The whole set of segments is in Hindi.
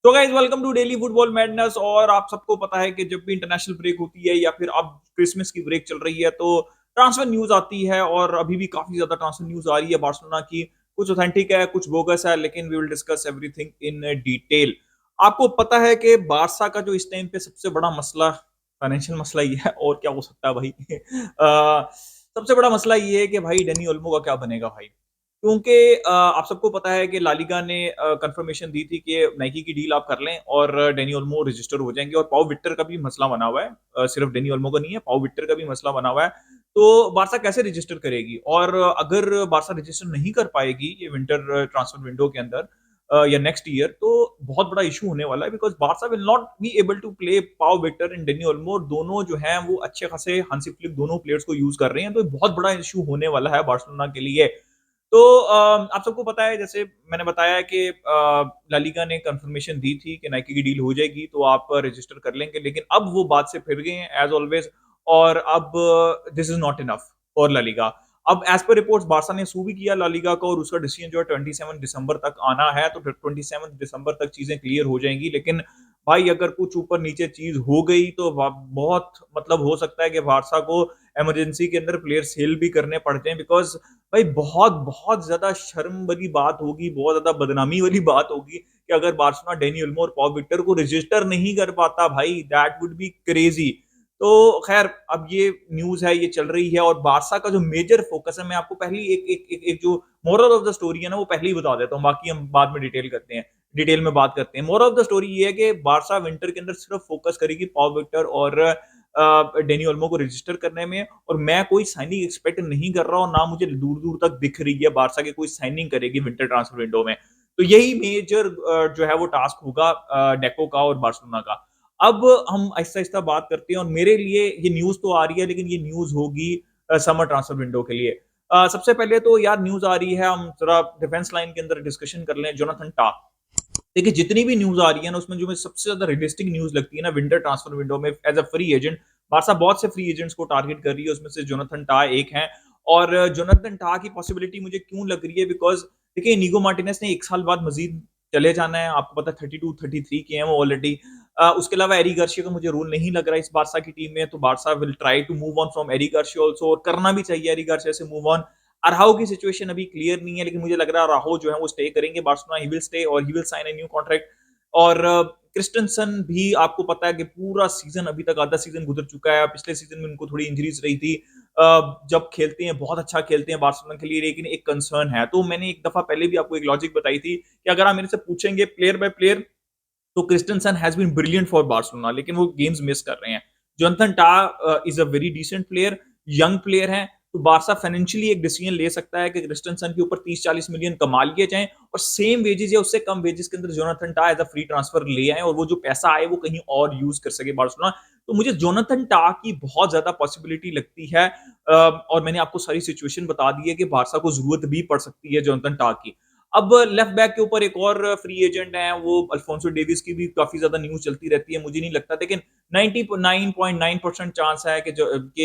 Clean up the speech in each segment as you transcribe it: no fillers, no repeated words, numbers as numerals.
तो guys welcome to daily football madness. और आप सबको पता है कि जब भी इंटरनेशनल ब्रेक होती है या फिर अब क्रिसमस की ब्रेक चल रही है तो ट्रांसफर न्यूज आती है और अभी भी काफी ज्यादा ट्रांसफर न्यूज आ रही है बार्सिलोना की। कुछ ऑथेंटिक है, कुछ बोगस है, लेकिन we will discuss everything in detail. आपको पता है कि बारसा का जो इस टाइम पे सबसे बड़ा मसला फाइनेंशियल मसला ही है, और क्या हो सकता है भाई। सबसे बड़ा मसला ये है कि भाई डेनी ओल्मो का क्या बनेगा भाई। क्योंकि आप सबको पता है कि लालिगा ने कंफर्मेशन दी थी कि नाइकी की डील आप कर लें और डेनी ओल्मो रजिस्टर हो जाएंगे। और पाउ विक्टर का भी मसला बना हुआ है, सिर्फ डेनी ओल्मो का नहीं है, पाउ विक्टर का भी मसला बना हुआ है। तो बारसा कैसे रजिस्टर करेगी, और अगर बारसा रजिस्टर नहीं कर पाएगी ये विंटर ट्रांसफर विंडो के अंदर या नेक्स्ट ईयर, तो बहुत बड़ा इशू होने वाला है। Because Barca will not be able to play Pau Victor and Dani Olmo, दोनों जो है वो अच्छे खासे हांसी फ्लिक दोनों प्लेयर्स को यूज कर रहे हैं। तो बहुत बड़ा इशू होने वाला है बार्सिलोना के लिए। तो आप सबको पता है, जैसे मैंने बताया है कि ला लीगा ने कंफर्मेशन दी थी कि नाइकी की डील हो जाएगी तो आप रजिस्टर कर लेंगे, लेकिन अब वो बात से फिर गए हैं एज ऑलवेज। और अब this is not enough for La Liga. अब एज पर रिपोर्ट्स बारसा ने सू भी किया ला लीगा को, और उसका डिसीजन जो है 27 दिसंबर तक आना है। तो 27 दिसंबर तक चीजें क्लियर हो जाएंगी। लेकिन भाई अगर कुछ ऊपर नीचे चीज हो गई तो बहुत मतलब हो सकता है कि बारसा को इमरजेंसी के अंदर प्लेयर सेल भी करने पड़ जाए। बिकॉज भाई बहुत बहुत ज्यादा शर्म वाली बात होगी, बहुत ज्यादा बदनामी वाली बात होगी कि अगर बार्सिलोना डेनी ओल्मो और पॉल विक्टर को रजिस्टर नहीं कर पाता भाई, दैट वुड बी क्रेजी। तो खैर अब ये न्यूज है, ये चल रही है। और बारसा का जो मेजर फोकस है, मैं आपको पहली एक जो मोरल ऑफ द स्टोरी है ना वो पहले ही बता देता हूँ, बाकी हम बाद में डिटेल में बात करते हैं। मोरल ऑफ द स्टोरी ये है कि बारसा विंटर के अंदर सिर्फ फोकस करेगी पॉल विक्टर और डेनी ओल्मो को रजिस्टर करने में। और मैं कोई साइनिंग एक्सपेक्ट नहीं कर रहा हूं, ना मुझे दूर दूर तक दिख रही है बारसा के कोई साइनिंग करेगी विंटर ट्रांसफर विंडो में। तो यही मेजर जो है वो टास्क होगा डेको का और बार्सिलोना का। अब हम आहिस्ता आहिस्ता बात करते हैं, और मेरे लिए ये न्यूज तो आ रही है, लेकिन ये न्यूज होगी समर ट्रांसफर विंडो के लिए। सबसे पहले तो यार न्यूज आ रही है, हम जरा डिफेंस लाइन के अंदर डिस्कशन कर लें। जोनाथन टा, देखिए जितनी भी न्यूज आ रही है ना उसमें जो मुझे सबसे ज्यादा रियलिस्टिक न्यूज लगती है ना विंटर ट्रांसफर विंडो में as a free agent, Barca बहुत से फ्री एजेंट्स को टारगेट कर रही है, उसमें से जोनाथन टा एक है। और जोनाथन टा की पॉसिबिलिटी मुझे क्यों लग रही है, बिकॉज देखिए इनिगो मार्टिनेस ने एक साल बाद मजीद चले जाना है, आपको पता 32-33 के हैं वो ऑलरेडी। उसके अलावा एरी गार्शिया का मुझे रोल नहीं लग रहा है इस बारसा की टीम में, तो Barca will try to move on from Eric Garcia also, और करना भी चाहिए एरी गार्शिया से मूव ऑन। अराहो की सिचुएशन अभी क्लियर नहीं है, लेकिन मुझे लग रहा है अराहो जो है वो स्टे करेंगे बार्सिलोना, ही विल स्टे और he will sign a new contract. और क्रिस्टनसन भी आपको पता है कि पूरा सीजन अभी तक आधा सीजन गुजर चुका है, पिछले सीजन में उनको थोड़ी इंजरीज रही थी। जब खेलते हैं बहुत अच्छा खेलते हैं बार्सिलोना के लिए, लेकिन एक कंसर्न है। तो मैंने एक दफा पहले भी आपको एक लॉजिक बताई थी कि अगर आप मेरे से पूछेंगे प्लेयर बाय प्लेयर, तो Christensen has been brilliant for Barcelona, लेकिन वो गेम्स मिस कर रहे हैं। Jonathan Tah is a very decent player, young player है। तो बारसा फाइनेंशियली एक डिसीजन ले सकता है कि क्रिस्टनसन के ऊपर 30-40 मिलियन कमा लिए जाएं, और सेम वेजेस या उससे कम वेजेस के अंदर जोनाथन टा एज अ फ्री ट्रांसफर ले आए, और वो जो पैसा आए वो कहीं और यूज कर सके बार्सिलोना। तो मुझे जोनाथन टा की बहुत ज्यादा पॉसिबिलिटी लगती है। और मैंने आपको सारी सिचुएशन बता दी है कि बारसा को जरूरत भी पड़ सकती है जोनाथन टा की। अब लेफ्ट बैक के ऊपर एक और फ्री एजेंट है, वो अल्फोंसो डेविस की भी काफी ज्यादा न्यूज चलती रहती है, मुझे नहीं लगता, लेकिन 99.9% चांस है कि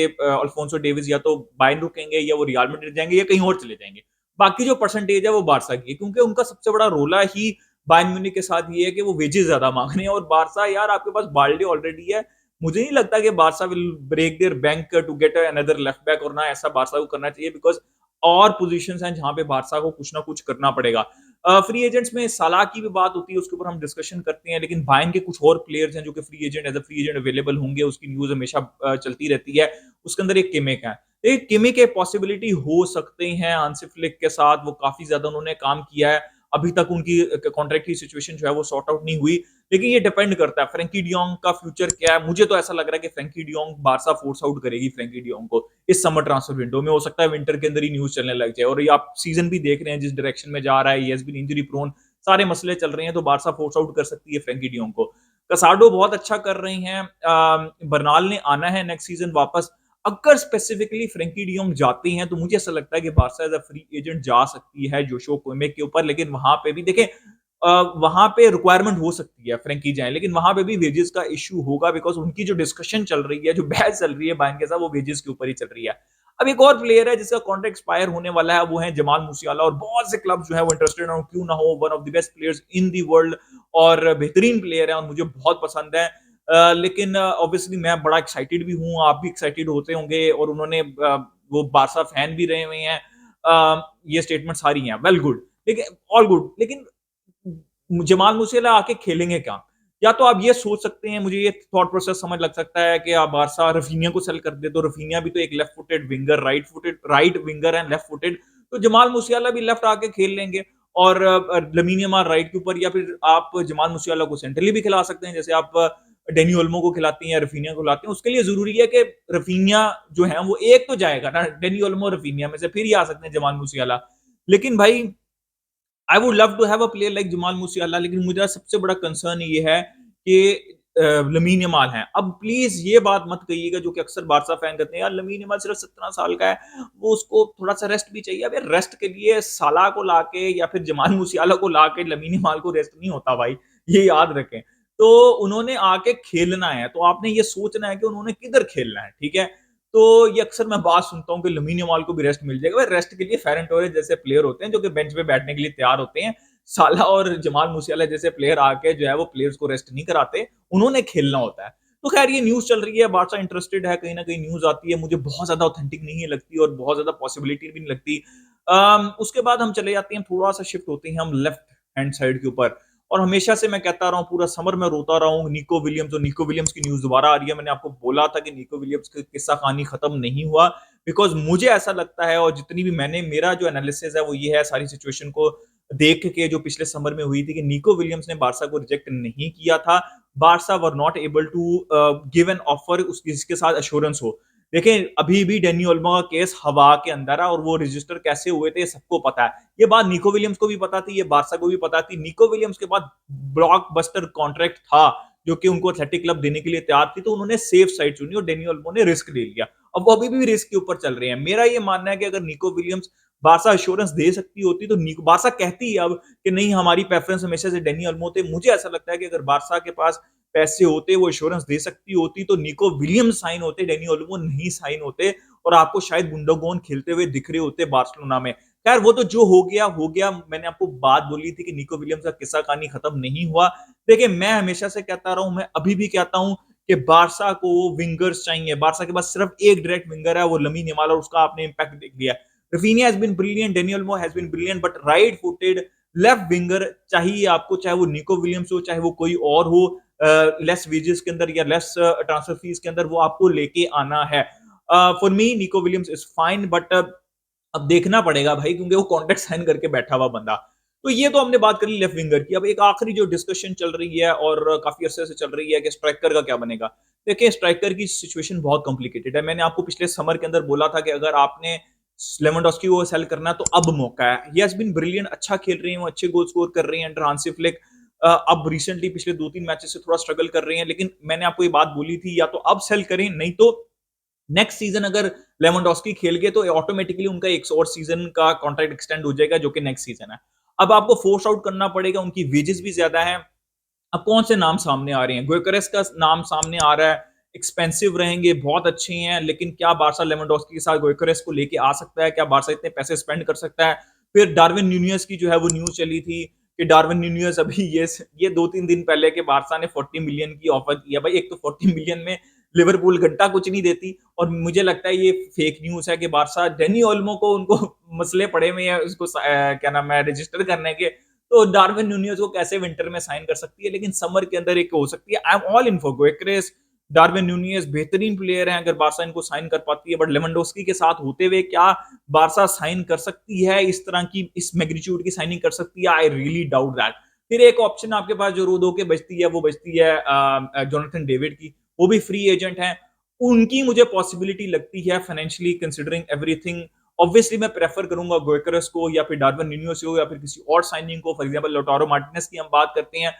अल्फोंसो डेविस या तो बायर्न रुकेंगे या वो रियल मैड्रिड जाएंगे या कहीं और चले जाएंगे। बाकी जो परसेंटेज है वो बारसा की है, क्योंकि उनका सबसे बड़ा रोला ही बायर्न म्यूनिख के साथ ये है कि वो वेजेस ज्यादा मांग रहे हैं। और बारसा यार आपके पास बाल्डे ऑलरेडी है, मुझे नहीं लगता कि Barca will break their bank to get another left back, और ना ऐसा बारसा को करना चाहिए। बिकॉज और पोजीशंस हैं जहां पे बारसा को कुछ ना कुछ करना पड़ेगा। फ्री एजेंट्स में साला की भी बात होती है, उसके ऊपर हम डिस्कशन करते हैं, लेकिन बायर्न के कुछ और प्लेयर्स हैं जो कि free agent as a free agent available होंगे, उसकी न्यूज हमेशा चलती रहती है। उसके अंदर एक किमिक है, एक किमिक के पॉसिबिलिटी हो सकते हैं हांसी फ्लिक के साथ, वो काफी ज्यादा उन्होंने काम किया है। अभी तक उनकी कॉन्ट्रैक्ट की सिचुएशन जो है वो सॉर्ट आउट नहीं हुई, लेकिन ये डिपेंड करता है फ्रैंकी डियोंग का फ्यूचर क्या है। मुझे तो ऐसा लग रहा है कि Frenkie de Jong Barça force out करेगी फ्रैंकी डियोंग को इस समर ट्रांसफर विंडो में। हो सकता है विंटर के अंदर ही न्यूज चलने लग जाए, और ये आप सीजन भी देख रहे हैं जिस डायरेक्शन में जा रहा है, ये बीन इंजरी प्रोन, सारे मसले चल रहे हैं, तो बारसा फोर्स आउट कर सकती है फ्रैंकी डियोंग को। कसाडो बहुत अच्छा कर रहे हैं, बर्नाल ने आना है नेक्स्ट सीजन वापस। अगर स्पेसिफिकली फ्रैंकी डियोंग जाती हैं तो मुझे ऐसा लगता है कि Barca as a free agent जा सकती है जोशुआ किमिक के ऊपर। लेकिन वहां पे भी देखें, वहां पे रिक्वायरमेंट हो सकती है फ्रैंकी जाए, लेकिन वहां पे भी वेजेस का इशू होगा, बिकॉज उनकी जो डिस्कशन चल रही है, जो बहस चल रही है बायर्न के साथ, वो वेजेस के ऊपर ही चल रही है। अब एक और प्लेयर है जिसका कॉन्ट्रैक्ट एक्सपायर होने वाला है, वो है जमाल मूसियाला, और बहुत से क्लब जो है वो इंटरेस्टेड हो, क्यों ना हो, one of the best players in the world. और बेहतरीन प्लेयर है और मुझे बहुत पसंद है। लेकिन ऑब्वियसली मैं बड़ा एक्साइटेड भी हूँ, आप भी एक्साइटेड होते होंगे और उन्होंने वो बार्सा फैन भी रहे हुए हैं। ये स्टेटमेंट सारी हैं, वेल गुड, लेकिन ऑल गुड, लेकिन जमाल मूसेला आके खेलेंगे क्या? या तो आप ये सोच सकते हैं, मुझे ये थॉट प्रोसेस समझ लग सकता है कि आप बार्सा रफीनिया को सेल कर दे, तो रफीनिया भी तो एक left footed winger, right winger and left footed, तो जमाल मूसियाला भी लेफ्ट आके खेल लेंगे और लमीन यमाल राइट के ऊपर, या फिर आप जमाल मूसियाला को सेंट्रली भी खिला सकते हैं, जैसे आप डेनी ओल्मो को खिलाती हैं या रफीनिया को खिलाते हैं। उसके लिए जरूरी है कि रफीनिया जो है वो एक तो जाएगा ना, डेनी ओल्मो रफीनिया में से, फिर ही आ सकते हैं जमाल मूसियाला। लेकिन भाई I would love to have a player like Jamal Musiala, लेकिन मुझे सबसे बड़ा कंसर्न ये है कि लमीन यमाल है। अब प्लीज ये बात मत कहिएगा जो कि अक्सर बारसा फैन कहते हैं, यार लमीन यमाल सिर्फ 17 साल का है, वो उसको थोड़ा सा रेस्ट भी चाहिए। अब यार रेस्ट के लिए साला को लाके या फिर जमाल मूसियाला को लाके लमीन यमाल को रेस्ट नहीं होता भाई, ये याद रखें। तो उन्होंने आके खेलना है, तो आपने ये सोचना है कि उन्होंने किधर खेलना है, ठीक है। तो ये अक्सर मैं बात सुनता हूँ कि लमीन यमाल को भी रेस्ट मिल जाएगा। भाई रेस्ट के लिए फेरन टोरेस जैसे प्लेयर होते हैं जो कि बेंच पे बैठने के लिए तैयार होते हैं। साला और जमाल मूसियाला जैसे प्लेयर आके जो है वो प्लेयर्स को रेस्ट नहीं कराते, उन्होंने खेलना होता है। तो खैर ये न्यूज चल रही है, बारसा इंटरेस्टेड है, कहीं ना कहीं न्यूज आती है, मुझे बहुत ज्यादा ऑथेंटिक नहीं लगती और बहुत ज्यादा पॉसिबिलिटी भी नहीं लगती। उसके बाद हम चले जाते हैं, थोड़ा सा शिफ्ट होते हैं हम लेफ्ट हैंड साइड के ऊपर। और हमेशा से मैं कहता रहा हूँ, पूरा समर में रोता रहा हूँ, निको विलियम्स, और निको विलियम्स की न्यूज दोबारा आ रही है। मैंने आपको बोला था कि निको विलियम्स का किस्सा कहानी खत्म नहीं हुआ, बिकॉज मुझे ऐसा लगता है, और जितनी भी मेरा जो एनालिसिस है वो ये है सारी सिचुएशन को देख के, जो पिछले समर में हुई थी, कि निको विलियम्स ने बारसा को रिजेक्ट नहीं किया था। Barca were not able to give an offer जिसके साथ अश्योरेंस हो। देखिए अभी भी डेनी ओल्मो का केस हवा के अंदर है और वो रजिस्टर कैसे हुए थे सबको पता है। ये बात निको विलियम्स को भी पता थी, ये बारसा को भी पता थी। निको विलियम्स के बाद ब्लॉकबस्टर कॉन्ट्रैक्ट था जो कि उनको एथलेटिक क्लब देने के लिए तैयार थी, तो उन्होंने सेफ साइड चुनी और डेनी ओल्मो ने रिस्क ले लिया। अब वो अभी भी रिस्क के ऊपर चल रहे हैं। मेरा ये मानना है कि अगर निको विलियम्स बारसा अश्योरेंस दे सकती होती तो बारसा कहती है अब कि नहीं, हमारी प्रेफरेंस हमेशा से डेनी ओल्मो थे। मुझे ऐसा लगता है कि अगर बारसा के पास पैसे होते, वो एश्योरेंस दे सकती होती, तो निको विलियम्स साइन होते, डेनी ओल्मो नहीं साइन होते और आपको शायद गुंडोगोन खेलते हुए दिख रहे होते बार्सिलोना में। खैर वो तो जो हो गया हो गया। मैंने आपको बात बोली थी कि निको विलियम्स का किस्सा कहानी खत्म नहीं हुआ। देखिए मैं हमेशा से कहता रहा हूं, मैं अभी भी कहता हूं कि बारसा को विंगर्स चाहिए। बारसा के पास सिर्फ एक डायरेक्ट विंगर है, वो लमीन यमाल, और उसका आपने इंपैक्ट देख लिया। Raphinha has been brilliant, Dani Olmo has been brilliant, but right footed left winger चाहिए आपको, चाहे वो निको विलियम्स हो, चाहे वो कोई और हो, लेस वेजेस के अंदर या लेस ट्रांसफर फीस के अंदर, वो आपको लेके आना है। For me Nico Williams is fine, but अब देखना पड़ेगा भाई, क्योंकि वो कॉन्ट्रैक्ट साइन करके बैठा हुआ बंदा। तो ये तो हमने बात करी लेफ्ट विंगर की। अब एक आखिरी जो डिस्कशन चल रही है और काफी अरसे से चल रही है कि स्ट्राइकर का क्या बनेगा। देखिए स्ट्राइकर की सिचुएशन बहुत कॉम्प्लिकेटेड है। मैंने आपको पिछले समर के अंदर बोला था कि अगर आपने लेवेंडोस्की को सेल करना है तो अब मौका है। ही हैज बीन ब्रिलियंट, अच्छा खेल रहे हैं वो, अच्छे गोल स्कोर कर रहे हैं अंडर हांसी फ्लिक। अब रिसेंटली पिछले 2-3 मैचेस से थोड़ा स्ट्रगल कर रहे हैं, लेकिन मैंने आपको ये बात बोली थी, या तो अब सेल करें, नहीं तो नेक्स्ट सीजन अगर लेवेंडोस्की खेल गए तो ऑटोमेटिकली उनका एक और सीजन का कॉन्ट्रैक्ट एक्सटेंड हो जाएगा, जो कि नेक्स्ट सीजन है। अब आपको फोर्स आउट करना पड़ेगा, उनकी वेजेस भी ज्यादा है। अब कौन से नाम सामने आ रहे हैं? गोयकरेस का नाम सामने आ रहा है, एक्सपेंसिव रहेंगे, बहुत अच्छे हैं, लेकिन क्या बारसा लेवेंडोस्की के साथ गोयकरेस को लेके आ सकता है? क्या बारसा इतने पैसे स्पेंड कर सकता है? फिर डार्विन न्यूनियस की जो है वो न्यूज चली थी कि डार्विन न्यूनियस अभी ये 2-3 दिन पहले के बारसा ने 40 मिलियन की ऑफर किया। भाई एक तो 40 मिलियन में लिवरपूल घंटा कुछ नहीं देती, और मुझे लगता है ये फेक न्यूज है कि बारसा डेनी ओल्मो को उनको मसले पड़े हुए हैं उसको क्या नाम है रजिस्टर करने के, तो डार्विन न्यूनियस को कैसे विंटर में साइन कर सकती है? लेकिन समर के अंदर एक हो सकती है। I am all in for Gyokeres, Darwin Nunez बेहतरीन प्लेयर है, अगर बारसा इनको साइन कर पाती है। बट लेवेंडोस्की के साथ होते हुए क्या बारसा साइन कर सकती है? इस तरह की, इस मैग्नीट्यूड की साइनिंग कर सकती है? I really doubt that. फिर एक ऑप्शन आपके पास जो रो के बचती है, वो बचती है जोनाथन डेविड की। वो भी फ्री एजेंट है। उनकी मुझे पॉसिबिलिटी लगती है फाइनेंशियली कंसिडरिंग एवरीथिंग। ऑब्वियसली मैं प्रेफर करूंगा गोयकरस को या फिर डार्विन न्यूनियस को या फिर किसी और साइनिंग को। फॉर एग्जांपल लोटारो मार्टिनेज की हम बात करते हैं,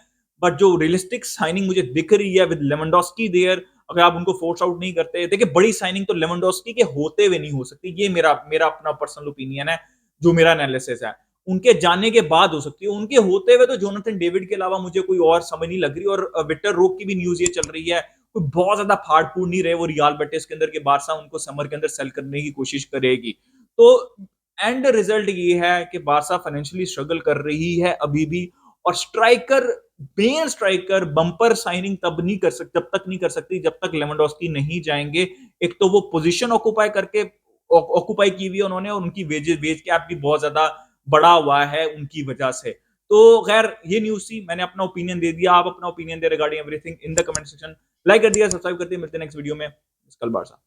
बट जो रियलिस्टिक साइनिंग मुझे दिख रही है विद लेवेंडोस्की देयर, अगर आप उनको फोर्स आउट नहीं करते, देखिए बड़ी साइनिंग तो लेवेंडोस्की के होते हुए नहीं हो सकती। ये मेरा मेरा अपना पर्सनल ओपिनियन है, जो मेरा एनालिसिस है। उनके जाने के बाद हो सकती है, उनके होते हुए तो जोनाथन डेविड के अलावा मुझे कोई और समझ नहीं लग रही। और विक्टर रोक की भी न्यूज ये चल रही है, कोई बहुत ज्यादा फाड़ फूड नहीं रहे वो रियाल बेटिस के अंदर के बारसा उनको समर के अंदर सेल करने की कोशिश करेगी। तो एंड रिजल्ट ये है कि बारसा फाइनेंशियली स्ट्रगल कर रही है अभी भी। और striker, main striker bumper signing तब तक नहीं कर सकती जब तक लेवेंडोस्की नहीं जाएंगे। एक तो वो पोजीशन ऑक्युपाई की हुई है उन्होंने, और उनकी वेज कैप भी बहुत ज्यादा बढ़ा हुआ है उनकी वजह से। तो खैर ये न्यूज थी, मैंने अपना ओपिनियन दे दिया, आप अपना opinion they regarding everything in the comment section. Like कर दिया, सब्सक्राइब कर दिया, मिलते हैं नेक्स्ट वीडियो में। कल बारसा।